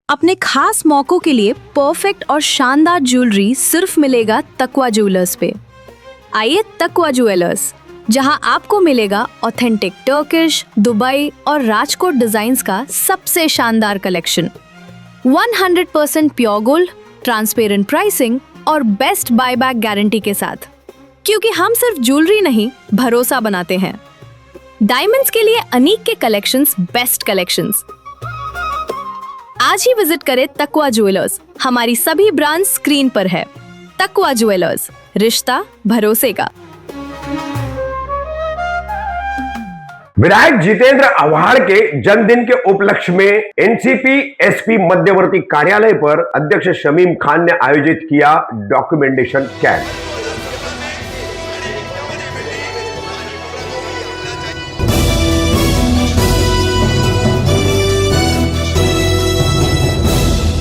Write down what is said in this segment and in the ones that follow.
अपने खास मौकों के लिए परफेक्ट और शानदार ज्वेलरी सिर्फ मिलेगा तकवा ज्वेलर्स पे। आइए तकवा ज्वेलर्स, जहां आपको मिलेगा ऑथेंटिक टर्किश, दुबई और राजकोट डिजाइन्स का सबसे शानदार collection. 100% pure gold, transparent pricing और बेस्ट बायबैक गारंटी के साथ, क्योंकि हम सिर्फ ज्वेलरी नहीं भरोसा बनाते हैं। डायमंड्स के लिए अनीक के कलेक्शंस बेस्ट कलेक्शंस। आज ही विजिट करें तकवा ज्वेलर्स। हमारी सभी ब्रांच स्क्रीन पर है। तकवा ज्वेलर्स, रिश्ता भरोसे का। विधायक जितेंद्र आव्हाड के जन्मदिन के उपलक्ष्य में एनसीपी एसपी मध्यवर्ती कार्यालय पर अध्यक्ष शमीम खान ने आयोजित किया डॉक्यूमेंटेशन कैंप।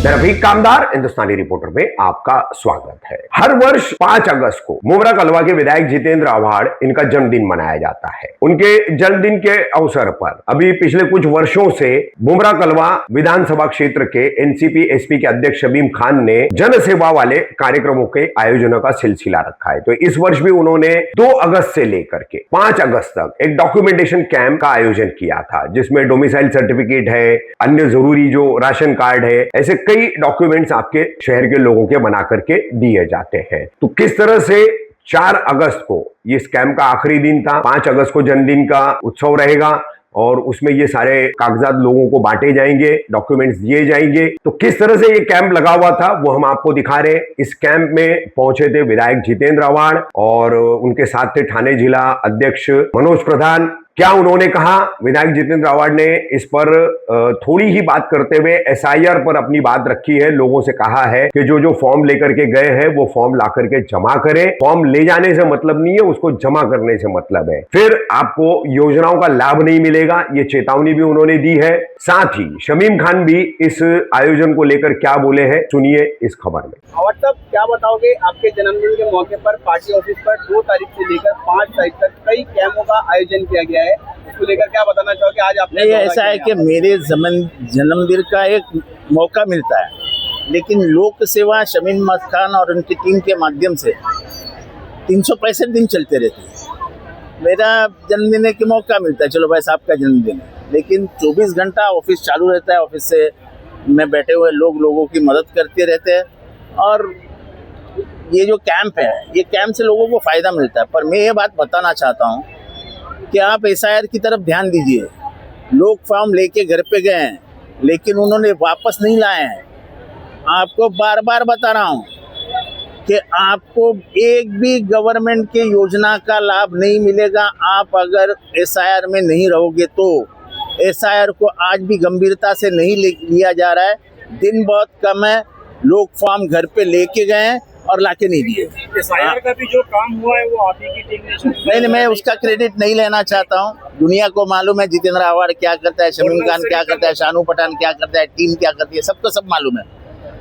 रफीक कामदार हिंदुस्तानी रिपोर्टर में आपका स्वागत है। हर वर्ष 5 अगस्त को मुमरा कलवा के विधायक जितेंद्र आव्हाड इनका जन्मदिन मनाया जाता है। उनके जन्मदिन के अवसर पर अभी पिछले कुछ वर्षों से मुमरा कलवा विधानसभा क्षेत्र के एनसीपी एसपी के अध्यक्ष शमीम खान ने जन सेवा वाले कार्यक्रमों के आयोजनों का सिलसिला रखा है। तो इस वर्ष भी उन्होंने 2 अगस्त से लेकर के 5 अगस्त तक एक डॉक्यूमेंटेशन कैंप का आयोजन किया था, जिसमें डोमिसाइल सर्टिफिकेट है, अन्य जरूरी जो राशन कार्ड है, ऐसे कई डॉक्यूमेंट्स आपके शहर के लोगों के बना करके दिए जाते हैं। तो किस तरह से 4 अगस्त को ये कैंप का आखिरी दिन था, 5 अगस्त को जन्मदिन का उत्सव रहेगा और उसमें ये सारे कागजात लोगों को बांटे जाएंगे, डॉक्यूमेंट्स दिए जाएंगे। तो किस तरह से ये कैंप लगा हुआ था वो हम आपको दिखा रहे हैं। इस कैंप में पहुंचे थे विधायक जितेंद्र आव्हाड और उनके साथ थे ठाणे जिला अध्यक्ष मनोज प्रधान। क्या उन्होंने कहा? विधायक जितेंद्र आव्हाड ने इस पर थोड़ी ही बात करते हुए एसआईआर पर अपनी बात रखी है। लोगों से कहा है कि जो फॉर्म लेकर के गए हैं वो फॉर्म ला करके जमा करें। फॉर्म ले जाने से मतलब नहीं है, उसको जमा करने से मतलब है। फिर आपको योजनाओं का लाभ नहीं मिलेगा, ये चेतावनी भी उन्होंने दी है। साथ ही शमीम खान भी इस आयोजन को लेकर क्या बोले हैं, सुनिए इस खबर में। आव्हाड साहब, क्या बताओगे? आपके जन्मदिन के मौके पर पार्टी ऑफिस पर 2 तारीख से लेकर 5 तारीख तक कई कैंपों का आयोजन किया गया है। इसको लेकर क्या बताना चाहोगे? आज आपने ऐसा है कि मेरे जन्मदिन का एक मौका मिलता है, लेकिन लोक सेवा शमीम खान और उनकी टीम के माध्यम से 365 दिन चलते रहते हैं। मेरा जन्मदिन के मौका मिलता है, चलो भाई साहब का जन्मदिन है, लेकिन 24 घंटा ऑफिस चालू रहता है। ऑफिस से में बैठे हुए लोगों की मदद करते रहते हैं और ये जो कैंप है, ये कैंप से लोगों को फ़ायदा मिलता है। पर मैं ये बात बताना चाहता हूँ कि आप एसआईआर की तरफ ध्यान दीजिए। लोग फॉर्म लेके घर पे गए हैं, लेकिन उन्होंने वापस नहीं लाए हैं। आपको बार बार बता रहा हूँ कि आपको एक भी गवर्नमेंट के योजना का लाभ नहीं मिलेगा आप अगर एसआईआर में नहीं रहोगे। तो एसआईआर को आज भी गंभीरता से नहीं लिया जा रहा है। दिन बहुत कम है, लोग फॉर्म घर पे लेके गए हैं और लाके नहीं दिए। एसआईआर का भी जो काम हुआ है वो आप ही की टीम ने। नहीं, मैं उसका क्रेडिट नहीं लेना चाहता हूँ। दुनिया को मालूम है जितेंद्र आव्हाड क्या करता है, शमीम खान क्या करता है, शानू पठान क्या करता है, टीम क्या करती है, सबको सब मालूम है।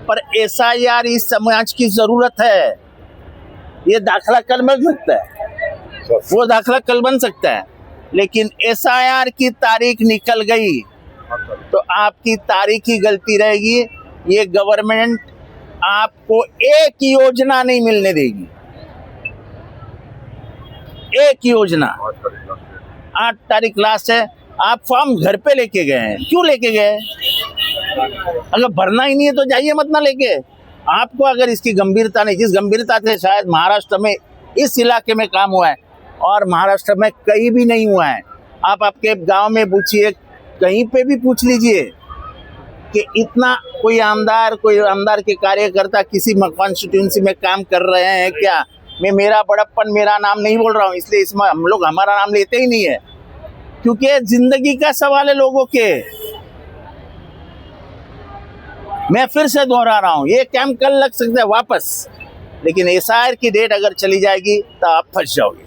पर एसआईआर इस समाज की जरूरत है। ये दाखला कल बन सकता है, वो दाखला कल बन सकता है, लेकिन एसआईआर की तारीख निकल गई तो आपकी तारीख ही गलती रहेगी। ये गवर्नमेंट आपको एक योजना नहीं मिलने देगी, एक योजना। 8 तारीख लास्ट है। आप फॉर्म घर पे लेके गए हैं, क्यों लेके गए? अगर भरना ही नहीं है तो जाइए मत ना लेके। आपको अगर इसकी गंभीरता नहीं, जिस गंभीरता से शायद महाराष्ट्र में इस इलाके में काम हुआ है और महाराष्ट्र में कहीं भी नहीं हुआ है। आप आपके गांव में पूछिए, कहीं पे भी पूछ लीजिए कि इतना कोई आमदार के कार्यकर्ता किसी कॉन्स्टिट्यूंसी में काम कर रहे हैं क्या? मैं मेरा बड़प्पन, मेरा नाम नहीं बोल रहा हूँ, इसलिए इसमें हम लोग हमारा नाम लेते ही नहीं है, क्योंकि जिंदगी का सवाल है लोगों के। मैं फिर से दोहरा रहा हूँ, ये कैंप कल लग सकता है वापस, लेकिन एसआईआर की डेट अगर चली जाएगी तो आप फंस जाओगे।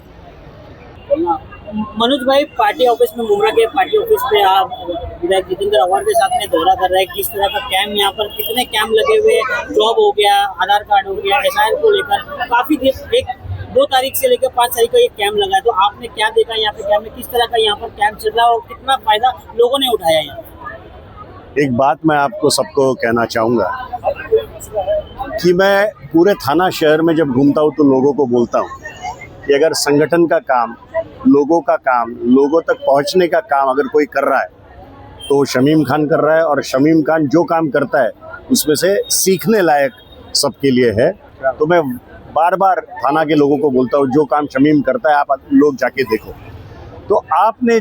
मनोज भाई, पार्टी ऑफिस में, मुमरा के पार्टी ऑफिस पे आप विधायक जितेंद्र आव्हाड के साथ में दौरा कर रहे हैं। किस तरह का कैंप, यहाँ पर कितने कैंप लगे हुए? जॉब हो गया, आधार कार्ड हो गया, एसआईआर को लेकर काफी 2 तारीख से लेकर 5 तारीख का ये कैंप लगा है। तो आपने क्या देखा यहाँ पे कैंप में? किस तरह का यहाँ पर कैंप चल रहा है और कितना फायदा लोगों ने उठाया यहाँ? एक बात मैं आपको सबको कहना चाहूँगा कि मैं पूरे थाना शहर में जब घूमता हूँ तो लोगों को बोलता हूँ कि अगर संगठन का काम, लोगों का काम, लोगों तक पहुँचने का काम अगर कोई कर रहा है तो शमीम खान कर रहा है। और शमीम खान जो काम करता है उसमें से सीखने लायक सबके लिए है। तो मैं बार बार थाना के लोगों को बोलता हूँ, जो काम शमीम करता है आप लोग जाके देखो। तो आपने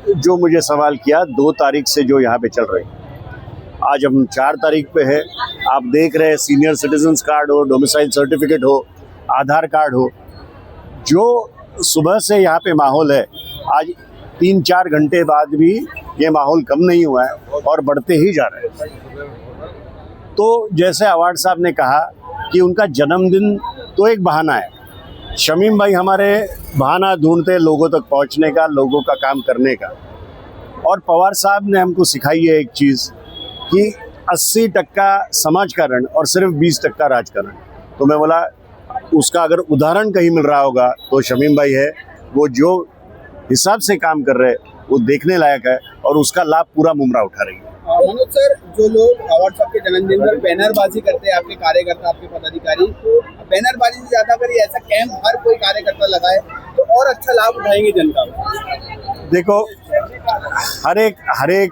जो मुझे सवाल किया 2 तारीख से जो यहाँ पे चल रही, आज हम 4 तारीख पे है, आप देख रहे हैं सीनियर सिटीजन्स कार्ड हो, डोमिसाइल सर्टिफिकेट हो, आधार कार्ड हो, जो सुबह से यहाँ पे माहौल है, आज 3-4 घंटे बाद भी ये माहौल कम नहीं हुआ है और बढ़ते ही जा रहे हैं। तो जैसे अवार्ड साहब ने कहा कि उनका जन्मदिन तो एक बहाना है, शमीम भाई हमारे बहाना ढूंढते हैं लोगों तक पहुंचने का, लोगों का काम करने का। और पवार साहब ने हमको सिखाई है एक चीज़ कि 80% समाजकारण और सिर्फ 20% राजकारण। तो मैं बोला उसका अगर उदाहरण कहीं मिल रहा होगा तो शमीम भाई है। वो जो हिसाब से काम कर रहे हैं वो देखने लायक है और उसका लाभ पूरा मुमरा उठा रही है। मनोज सर, जो लोग अवार्ड साहब के जन्मदिन पर बैनरबाजी करते हैं, आपके कार्यकर्ता, आपके पदाधिकारी, बैनरबाजी से ज्यादा अगर ये ऐसा कैंप हर कोई कार्यकर्ता लगाए तो और अच्छा लाभ उठाएंगे जनता। देखो, हर एक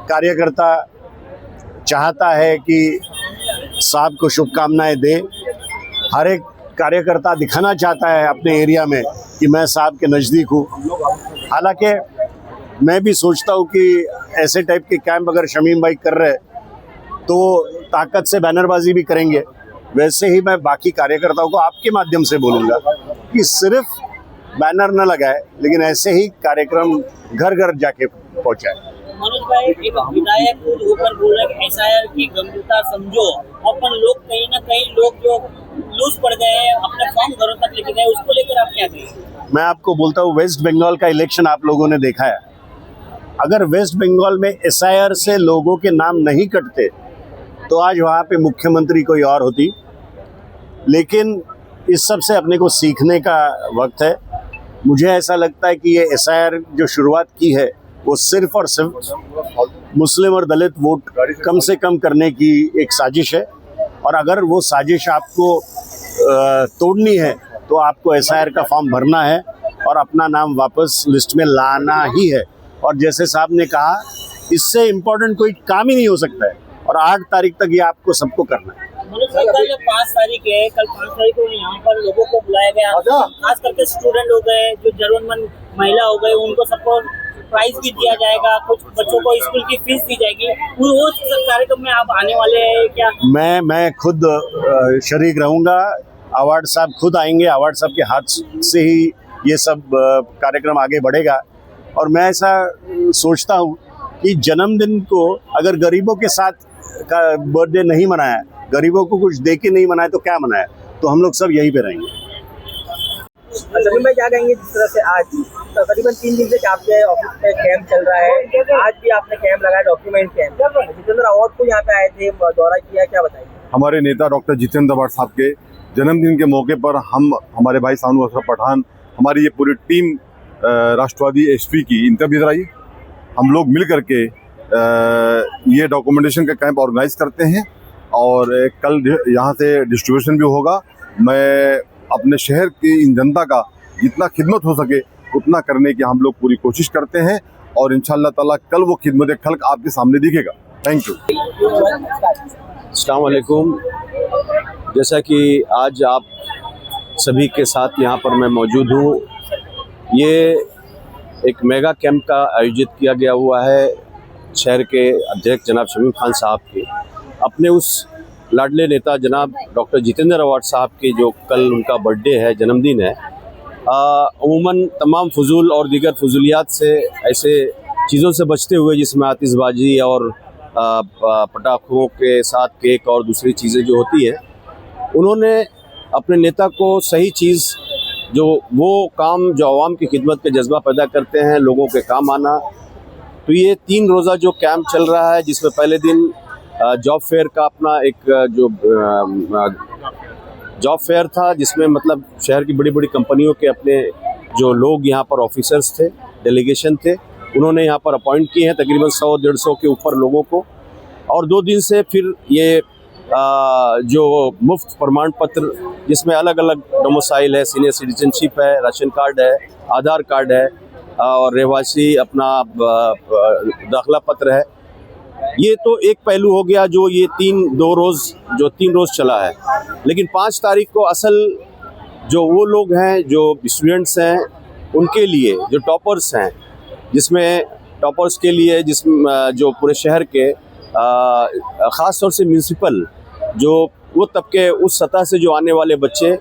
कार्यकर्ता चाहता है कि साहब को शुभकामनाएं दे। हर एक कार्यकर्ता दिखाना चाहता है अपने एरिया में कि मैं साहब के नज़दीक हूँ। हालांकि मैं भी सोचता हूँ कि ऐसे टाइप के कैंप अगर शमीम भाई कर रहे तो ताकत से बैनरबाजी भी करेंगे। वैसे ही मैं बाकी कार्यकर्ताओं को आपके माध्यम से बोलूँगा कि सिर्फ बैनर न लगाए, लेकिन ऐसे ही कार्यक्रम घर घर जाके पहुँचाए। मनोज भाई, एक विधायक खुद होकर बोल रहे हैं एसआईआर की गंभीरता समझो, अपन लोग कहीं ना कहीं लोग जो लूज पड़ गए हैं, अपने फॉर्म घरों तक लेके गए, उसको लेकर आप क्या कहेंगे? मैं आपको बोलता हूँ, वेस्ट बंगाल का इलेक्शन आप लोगों ने देखा है। अगर वेस्ट बंगाल में एसआईआर से लोगों के नाम नहीं कटते तो आज वहाँ पे मुख्यमंत्री कोई और होती। लेकिन इस सब से अपने को सीखने का वक्त है। मुझे ऐसा लगता है कि ये एसआईआर जो शुरुआत की है वो सिर्फ और सिर्फ मुस्लिम और दलित वोट कम से कम करने की एक साजिश है। और अगर वो साजिश आपको तोड़नी है तो आपको एसआईआर का फॉर्म भरना है और अपना नाम वापस लिस्ट में लाना ही है। और जैसे साहब ने कहा, इससे इम्पोर्टेंट कोई काम ही नहीं हो सकता है। और 8 तारीख तक ये आपको सबको करना है। कल 5 तारीख है, कल 5 तारीख को यहाँ पर लोगों को बुलाया गया, खास करके स्टूडेंट हो गए, जो जरूरतमंद महिला हो गए, उनको सबको प्राइज भी दिया जाएगा, कुछ बच्चों को स्कूल की फीस दी जाएगी। वो कार्यक्रम में आप आने वाले हैं क्या? मैं खुद शरीक रहूँगा। अवार्ड साहब खुद आएंगे। अवार्ड साहब के हाथ से ही ये सब कार्यक्रम आगे बढ़ेगा। और मैं ऐसा सोचता हूँ कि जन्मदिन को अगर गरीबों के साथ का बर्थडे नहीं मनाया, गरीबों को कुछ दे के नहीं मनाया तो क्या मनाया? तो हम लोग सब यहीं पे रहेंगे। जमीन भाई क्या कहेंगे, जिस तरह से आज तकरीबन 3 दिन से आपके ऑफिस में कैंप चल रहा है, आज भी आपने कैंप लगाया, डॉक्यूमेंट कैंप, जितेंद्र अवार्ड को यहाँ पे आए थे, दौरा किया, क्या बताइए? हमारे नेता डॉक्टर जितेंद्र अवार्ड साहब के जन्मदिन के मौके पर हमारे भाई सानू अशरफ पठान, हमारी ये पूरी टीम राष्ट्रवादी एसपी की, इनका भी इधर आइए, हम लोग मिल करके ये डॉक्यूमेंटेशन का कैंप ऑर्गेनाइज करते हैं। और कल यहाँ से डिस्ट्रीब्यूशन भी होगा। मैं अपने शहर की इन जनता का जितना खिदमत हो सके उतना करने की हम लोग पूरी कोशिश करते हैं और इंशाअल्लाह ताला कल वो खिदमत खल्क आपके सामने दिखेगा। Thank you. अस्सलाम वालेकुम। जैसा कि आज आप सभी के साथ यहाँ पर मैं मौजूद हूँ, ये एक मेगा कैंप का आयोजित किया गया हुआ है शहर के अध्यक्ष जनाब शमीम खान साहब के, अपने उस लाडले नेता जनाब डॉक्टर जितेंद्र अवार्ड साहब के जो कल उनका बर्थडे है, जन्मदिन है। अमूमन तमाम फजूल और दीगर फजूलियात से, ऐसे चीज़ों से बचते हुए जिसमें आतिशबाजी और पटाखों के साथ केक और दूसरी चीज़ें जो होती है, उन्होंने अपने नेता को सही चीज़, जो वो काम जो आवाम की खिदमत के जज्बा पैदा करते हैं, लोगों के काम आना। तो ये 3 रोज़ा जो कैंप चल रहा है, जिसमें पहले दिन जॉब फेयर का अपना एक जो जॉब फेयर था, जिसमें मतलब शहर की बड़ी बड़ी कंपनियों के अपने जो लोग यहाँ पर ऑफिसर्स थे, डेलीगेशन थे, उन्होंने यहाँ पर अपॉइंट किए हैं तकरीबन 100-150 के ऊपर लोगों को। और 2 दिन से फिर ये जो मुफ्त प्रमाण पत्र जिसमें अलग अलग डोमिसाइल है, सीनियर सिटीजनशिप है, राशन कार्ड है, आधार कार्ड है और रहवासी अपना दाखिला पत्र है, ये तो एक पहलू हो गया जो ये 3 रोज़ चला है। लेकिन 5 तारीख को असल जो वो लोग हैं जो स्टूडेंट्स हैं उनके लिए, जो टॉपर्स हैं, जिसमें टॉपर्स के लिए जो पूरे शहर के ख़ास तौर से म्यूनसिपल जो वो तबके उस सतह से जो आने वाले बच्चे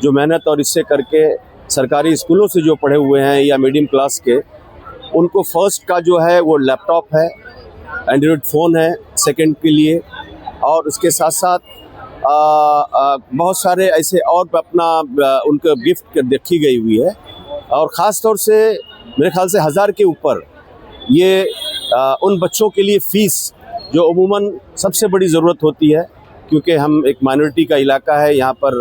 जो मेहनत और इससे करके सरकारी स्कूलों से जो पढ़े हुए हैं या मीडियम क्लास के, उनको फर्स्ट का जो है वो लैपटॉप है, एंड्रॉयड फ़ोन है सेकंड के लिए, और उसके साथ साथ बहुत सारे ऐसे और अपना उनको गिफ्ट देखी गई हुई है। और ख़ास तौर से मेरे ख्याल से 1000 के ऊपर ये उन बच्चों के लिए फ़ीस जो अमूमन सबसे बड़ी ज़रूरत होती है, क्योंकि हम एक माइनॉरिटी का इलाका है, यहाँ पर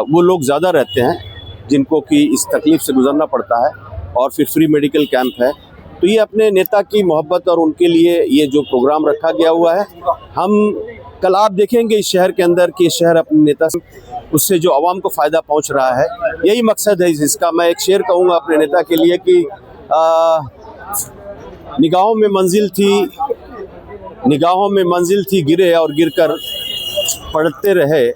वो लोग ज़्यादा रहते हैं जिनको कि इस तकलीफ़ से गुज़रना पड़ता है, और फिर फ्री मेडिकल कैंप है। तो ये अपने नेता की मोहब्बत और उनके लिए ये जो प्रोग्राम रखा गया हुआ है, हम कल आप देखेंगे इस शहर के अंदर कि शहर अपने नेता उससे जो आवाम को फ़ायदा पहुंच रहा है, यही मकसद है इसका। मैं एक शेर कहूँगा अपने नेता के लिए कि निगाहों में मंजिल थी गिरे और गिरकर पड़ते रहे,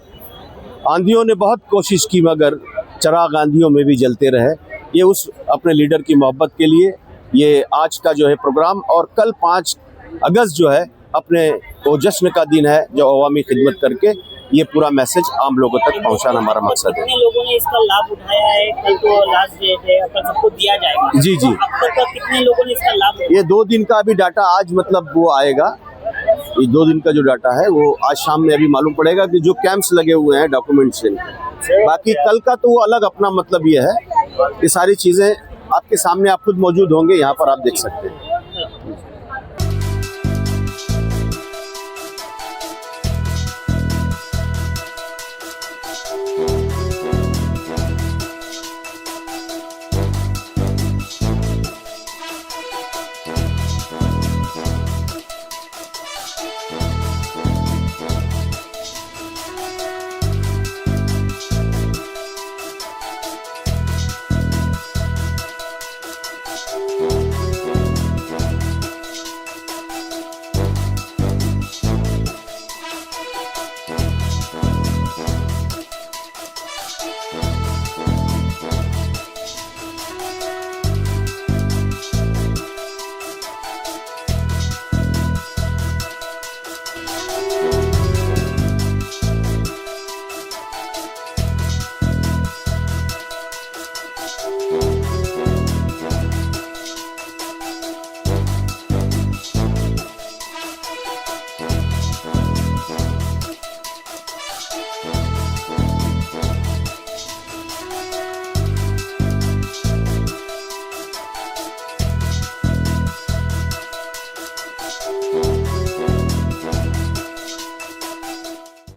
आंधियों ने बहुत कोशिश की मगर चराग आंधियों में भी जलते रहे। ये उस अपने लीडर की मोहब्बत के लिए ये आज का जो है प्रोग्राम, और कल 5 अगस्त जो है अपने वो जश्न का दिन है जो अवामी खिदमत करके ये पूरा मैसेज आम लोगों तक पहुंचाना हमारा मकसद है। कितने लोगों ने इसका लाभ उठाया है? कल तो लास्ट डेट है, कल सबको दिया जाएगा। जी। अब तक का कितने लोगों ने इसका लाभ उठाया? ये 2 दिन का अभी डाटा आज मतलब वो आएगा, ये 2 दिन का जो डाटा है वो आज शाम में अभी मालूम पड़ेगा कि जो कैंप्स लगे हुए हैं डॉक्यूमेंट्स से। बाकी कल का तो वो अलग अपना मतलब ये है कि सारी चीज़ें आपके सामने आप खुद मौजूद होंगे, यहाँ पर आप देख सकते हैं।